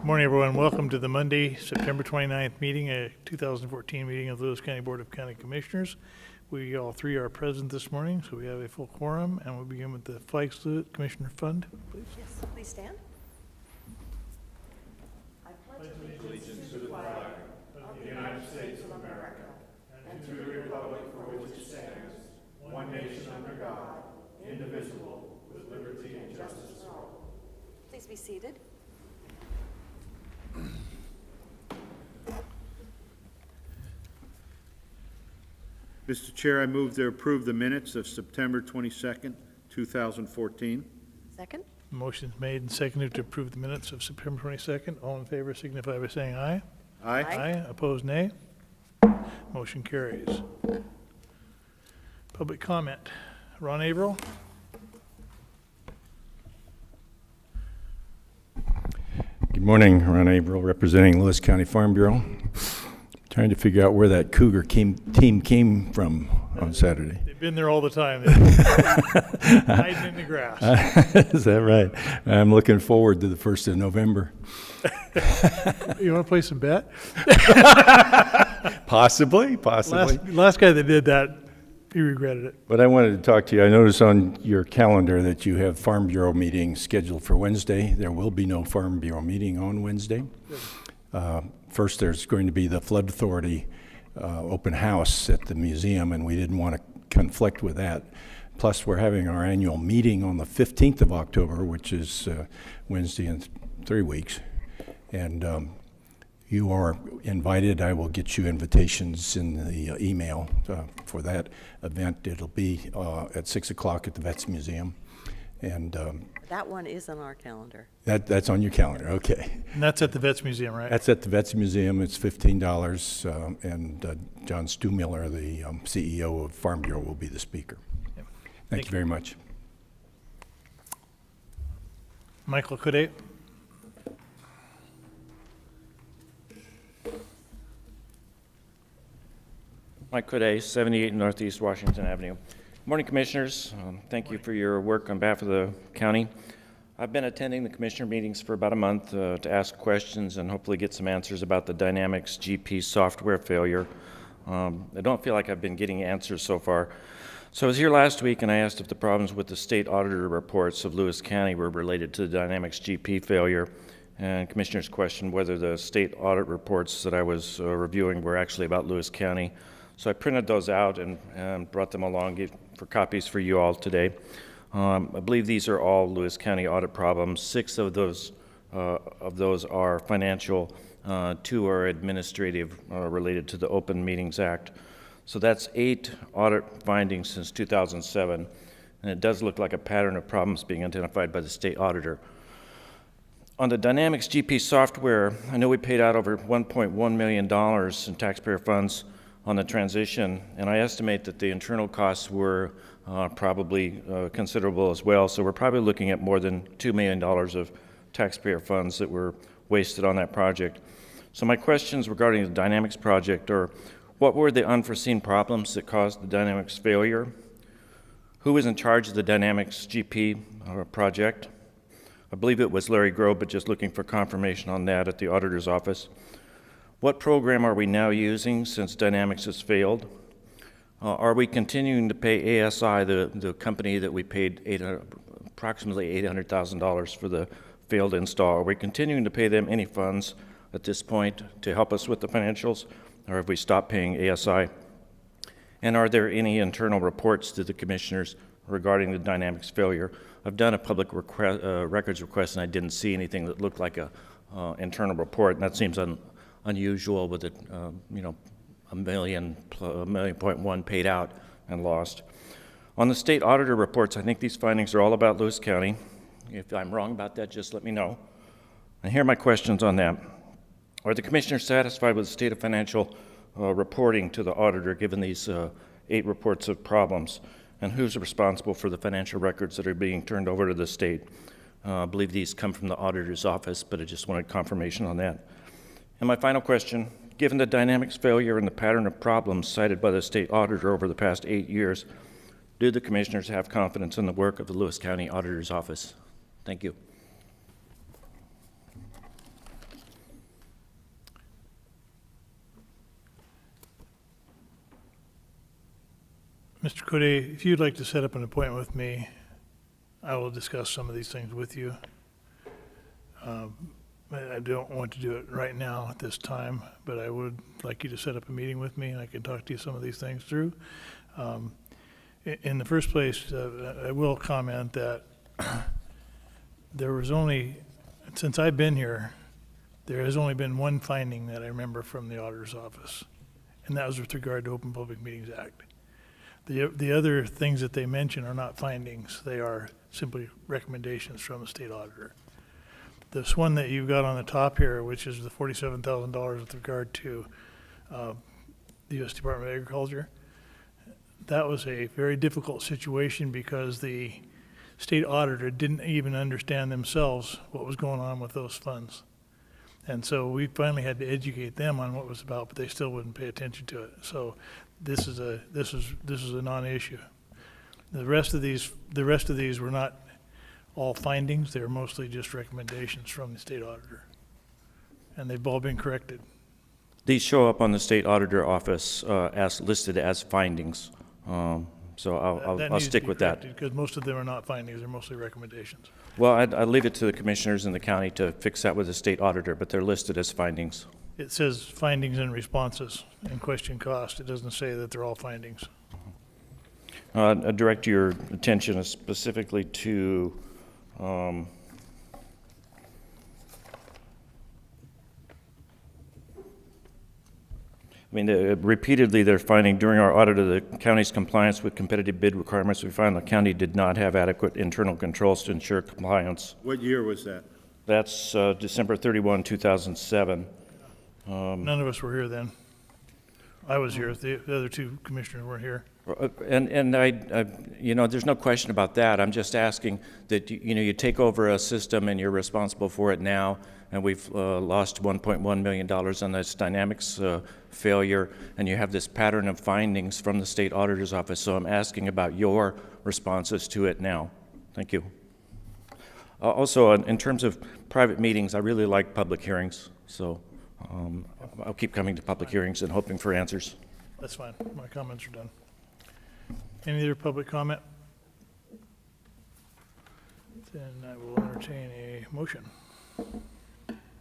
Morning, everyone. Welcome to the Monday, September 29th meeting, a 2014 meeting of the Lewis County Board of County Commissioners. We all three are present this morning, so we have a full quorum, and we'll begin with the flag salute. Commissioner Fund, please. Yes, please stand. I pledge allegiance to the flag of the United States of America and to the republic for which it stands, one nation under God, indivisible, with liberty and justice for all. Please be seated. Mr. Chair, I move to approve the minutes of September 22nd, 2014. Second? Motion's made and seconded to approve the minutes of September 22nd. All in favor signify by saying aye. Aye. Aye. Opposed, nay. Motion carries. Public comment. Ron Averill. Good morning, Ron Averill, representing Lewis County Farm Bureau. Trying to figure out where that Cougar team came from on Saturday. They've been there all the time. They're hiding in the grass. Is that right? I'm looking forward to the 1st of November. You want to play some bet? Possibly. Last guy that did that, he regretted it. But I wanted to talk to you. I noticed on your calendar that you have Farm Bureau meetings scheduled for Wednesday. There will be no Farm Bureau meeting on Wednesday. First, there's going to be the Flood Authority open house at the museum, and we didn't want to conflict with that. Plus, we're having our annual meeting on the 15th of October, which is Wednesday in 3 weeks. And you are invited. I will get you invitations in the email for that event. It'll be at 6 o'clock at the Vets Museum. And That one is on our calendar. that's on your calendar, okay. And that's at the Vets Museum, right? That's at the Vets Museum. It's $15, and John Stuhmiller, the CEO of Farm Bureau, will be the speaker. Yep. Thank you very much. Michael Coudet. Mike Coudet, 78 Northeast Washington Avenue. Morning, Commissioners. Thank you for your work on behalf of the county. I've been attending the Commissioner meetings for about a month to ask questions and hopefully get some answers about the Dynamics GP software failure. I don't feel like I've been getting answers so far. So I was here last week and I asked if the problems with the state auditor reports of Lewis County were related to the Dynamics GP failure. And Commissioners questioned whether the state audit reports that I was reviewing were actually about Lewis County. So I printed those out and brought them along for copies for you all today. I believe these are all Lewis County audit problems. 6 of those are financial, 2 are administrative related to the Open Meetings Act. So that's 8 audit findings since 2007, and it does look like a pattern of problems being identified by the state auditor. On the Dynamics GP software, I know we paid out over $1.1 million in taxpayer funds on the transition, and I estimate that the internal costs were probably considerable as well. So we're probably looking at more than $2 million of taxpayer funds that were wasted on that project. So my questions regarding the Dynamics project are, what were the unforeseen problems that caused the Dynamics failure? Who was in charge of the Dynamics GP project? I believe it was Larry Grove, but just looking for confirmation on that at the auditor's office. What program are we now using since Dynamics has failed? Are we continuing to pay ASI, the company that we paid approximately $800,000 for the failed install? Are we continuing to pay them any funds at this point to help us with the financials, or have we stopped paying ASI? And are there any internal reports to the Commissioners regarding the Dynamics failure? I've done a public records request, and I didn't see anything that looked like a internal report, and that seems unusual with it, $1.1 million paid out and lost. On the state auditor reports, I think these findings are all about Lewis County. If I'm wrong about that, just let me know. And here are my questions on that. Are the Commissioners satisfied with the state of financial reporting to the auditor given these 8 reports of problems? And who's responsible for the financial records that are being turned over to the state? I believe these come from the auditor's office, but I just wanted confirmation on that. And my final question, given the Dynamics failure and the pattern of problems cited by the state auditor over the past 8 years, do the Commissioners have confidence in the work of the Lewis County Auditor's Office? Thank you. Mr. Code, if you'd like to set up an appointment with me, I will discuss some of these things with you. I don't want to do it right now at this time, but I would like you to set up a meeting with me and I can talk to you some of these things through. In the first place, I will comment that there was only, since I've been here, there has only been one finding that I remember from the auditor's office, and that was with regard to Open Public Meetings Act. The other things that they mention are not findings. They are simply recommendations from the state auditor. This one that you've got on the top here, which is the $47,000 with regard to the U.S. Department of Agriculture, that was a very difficult situation because the state auditor didn't even understand themselves what was going on with those funds. And so we finally had to educate them on what it was about, but they still wouldn't pay attention to it. So this is a non-issue. The rest of these were not all findings. They were mostly just recommendations from the state auditor, and they've all been corrected. These show up on the state auditor office as listed as findings. So I'll stick with that. Because most of them are not findings, they're mostly recommendations. Well, I'd leave it to the commissioners in the county to fix that with the state auditor, but they're listed as findings. It says findings and responses and question cost. It doesn't say that they're all findings. I direct your attention specifically to repeatedly they're finding during our audit of the county's compliance with competitive bid requirements, we found the county did not have adequate internal controls to ensure compliance. What year was that? That's December 31, 2007. None of us were here then. I was here. The other two commissioners weren't here. And I, there's no question about that. I'm just asking that, you take over a system and you're responsible for it now, and we've lost $1.1 million on this Dynamics failure, and you have this pattern of findings from the state auditor's office. So I'm asking about your responses to it now. Thank you. Also, in terms of private meetings, I really like public hearings. So I'll keep coming to public hearings and hoping for answers. That's fine. My comments are done. Any other public comment? Then I will entertain a motion.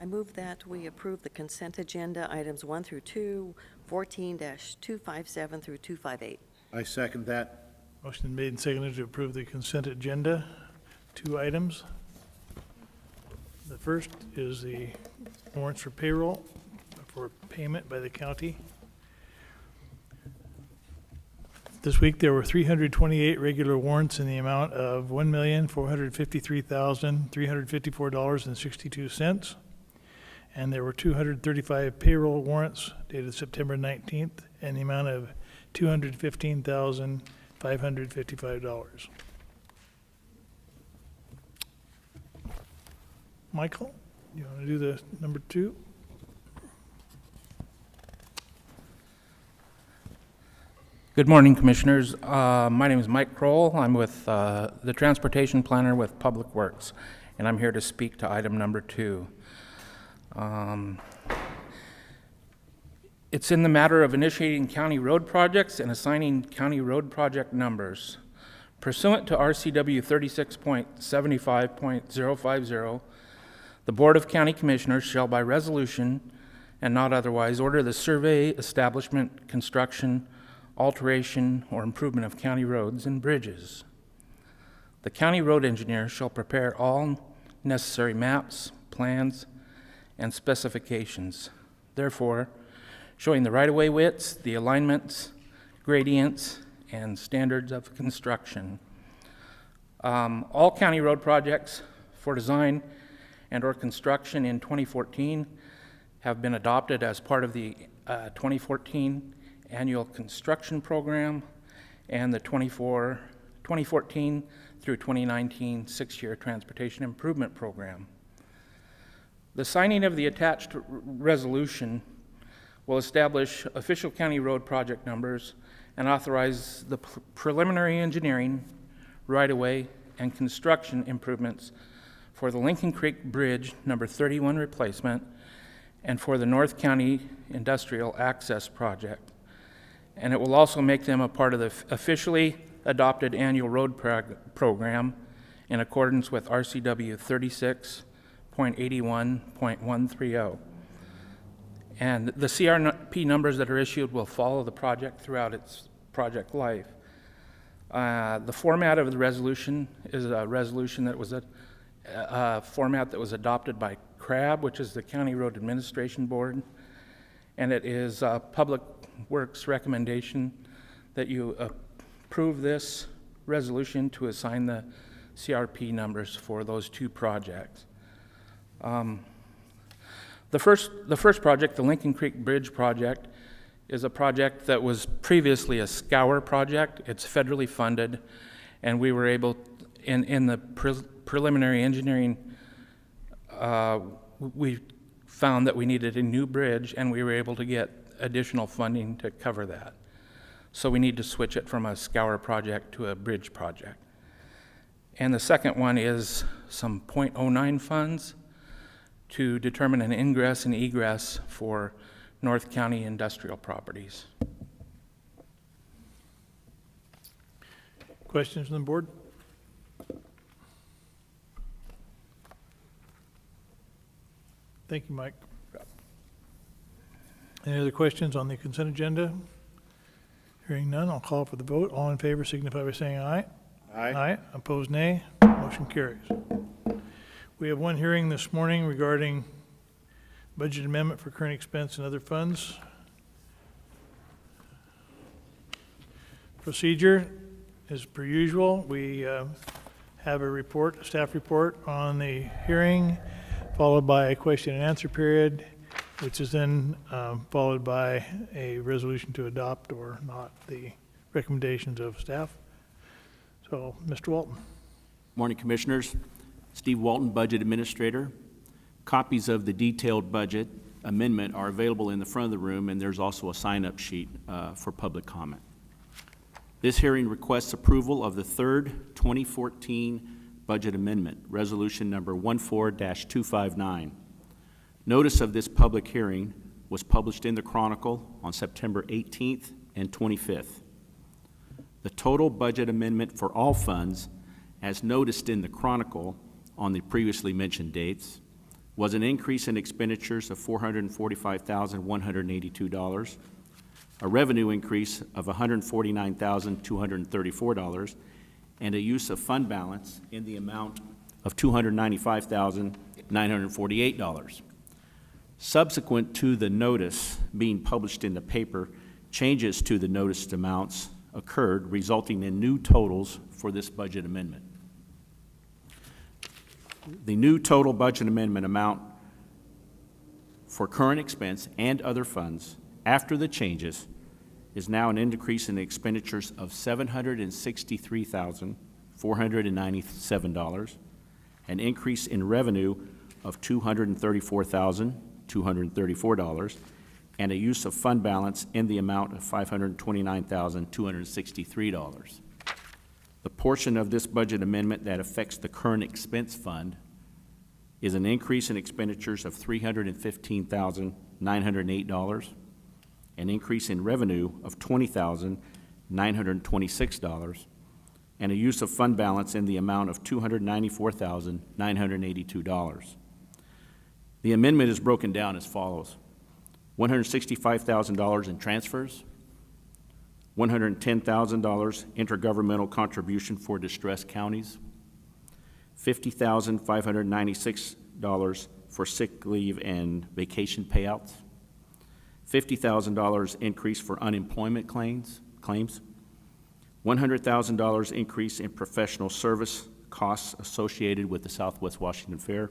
I move that we approve the consent agenda, items 1 through 2, 14-257 through 258. I second that. Motion made and seconded to approve the consent agenda. 2 items. The first is the warrants for payroll for payment by the county. This week, there were 328 regular warrants in the amount of $1,453,354.62. And there were 235 payroll warrants dated September 19th in the amount of $215,555. Michael, you want to do the number 2? Good morning, Commissioners. My name is Mike Kroll. I'm with the Transportation Planner with Public Works, and I'm here to speak to item number 2. It's in the matter of initiating county road projects and assigning county road project numbers. Pursuant to RCW 36.75.050, the Board of County Commissioners shall by resolution and not otherwise order the survey, establishment, construction, alteration, or improvement of county roads and bridges. The county road engineer shall prepare all necessary maps, plans, and specifications, therefore showing the right-of-way widths, the alignments, gradients, and standards of construction. All county road projects for design and or construction in 2014 have been adopted as part of the 2014 annual construction program and the 2014 through 2019 6-year transportation improvement program. The signing of the attached resolution will establish official county road project numbers and authorize the preliminary engineering, right-of-way, and construction improvements for the Lincoln Creek Bridge number 31 replacement and for the North County Industrial Access Project, and it will also make them a part of the officially adopted annual road program in accordance with RCW 36.81.130. And the CRP numbers that are issued will follow the project throughout its project life. The format of the resolution is a resolution that was a format that was adopted by CRAB, which is the County Road Administration Board, and it is a Public Works recommendation that you approve this resolution to assign the CRP numbers for those two projects. The first project, the Lincoln Creek Bridge project, is a project that was previously a SCOUR project. It's federally funded, and we were able, in the preliminary engineering, we found that we needed a new bridge, and we were able to get additional funding to cover that. So we need to switch it from a SCOUR project to a bridge project. And the second one is some .09 funds to determine an ingress and egress for North County industrial properties. Questions from the board? Thank you, Mike. Any other questions on the consent agenda? Hearing none, I'll call for the vote. All in favor signify by saying aye. Aye. Opposed, nay. Motion carries. We have one hearing this morning regarding budget amendment for current expense and other funds. Procedure is per usual. We have a report, a staff report on the hearing, followed by a question and answer period, which is then followed by a resolution to adopt or not the recommendations of staff. So, Mr. Walton. Morning, Commissioners. Steve Walton, Budget Administrator. Copies of the detailed budget amendment are available in the front of the room, and there's also a sign-up sheet for public comment. This hearing requests approval of the third 2014 budget amendment, resolution number 14-259. Notice of this public hearing was published in the Chronicle on September 18th and 25th. The total budget amendment for all funds, as noticed in the Chronicle on the previously mentioned dates, was an increase in expenditures of $445,182, a revenue increase of $149,234, and a use of fund balance in the amount of $295,948. Subsequent to the notice being published in the paper, changes to the noticed amounts occurred, resulting in new totals for this budget amendment. The new total budget amendment amount for current expense and other funds after the changes is now an increase in expenditures of $763,497, an increase in revenue of $234,234, and a use of fund balance in the amount of $529,263. The portion of this budget amendment that affects the current expense fund is an increase in expenditures of $315,908, an increase in revenue of $20,926, and a use of fund balance in the amount of $294,982. The amendment is broken down as follows: $165,000 in transfers, $110,000 intergovernmental contribution for distressed counties, $50,596 for sick leave and vacation payouts, $50,000 increase for unemployment claims, $100,000 increase in professional service costs associated with the Southwest Washington Fair,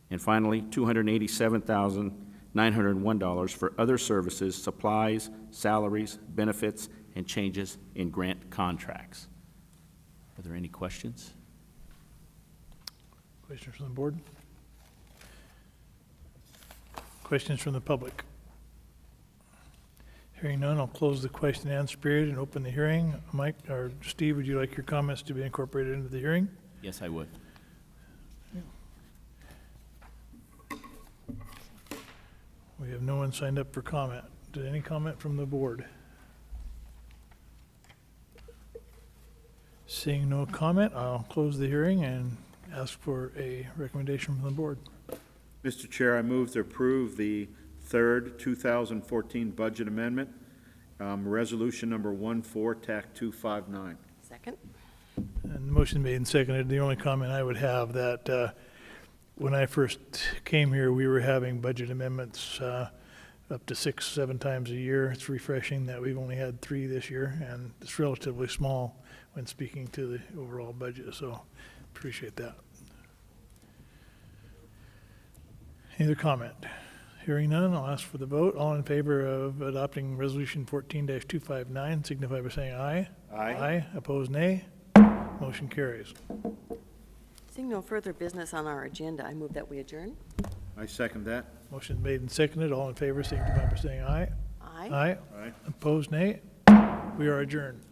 and finally, $287,901 for other services, supplies, salaries, benefits, and changes in grant contracts. Are there any questions? Questions from the board? Questions from the public? Hearing none, I'll close the question and answer period and open the hearing. Mike, or Steve, would you like your comments to be incorporated into the hearing? Yes, I would. We have no one signed up for comment. Did any comment from the board? Seeing no comment, I'll close the hearing and ask for a recommendation from the board. Mr. Chair, I move to approve the third 2014 budget amendment, resolution number 14, TAC 259. Second? And the motion made and seconded. The only comment I would have that when I first came here, we were having budget amendments up to 6, 7 times a year. It's refreshing that we've only had 3 this year, and it's relatively small when speaking to the overall budget, so appreciate that. Any other comment? Hearing none, I'll ask for the vote. All in favor of adopting Resolution 14-259, signify by saying aye. Aye. Aye. Opposed, nay. Motion carries. Seeing no further business on our agenda, I move that we adjourn. I second that. Motion made and seconded. All in favor, signify by saying aye. Aye. Aye. Aye. Opposed, nay. We are adjourned.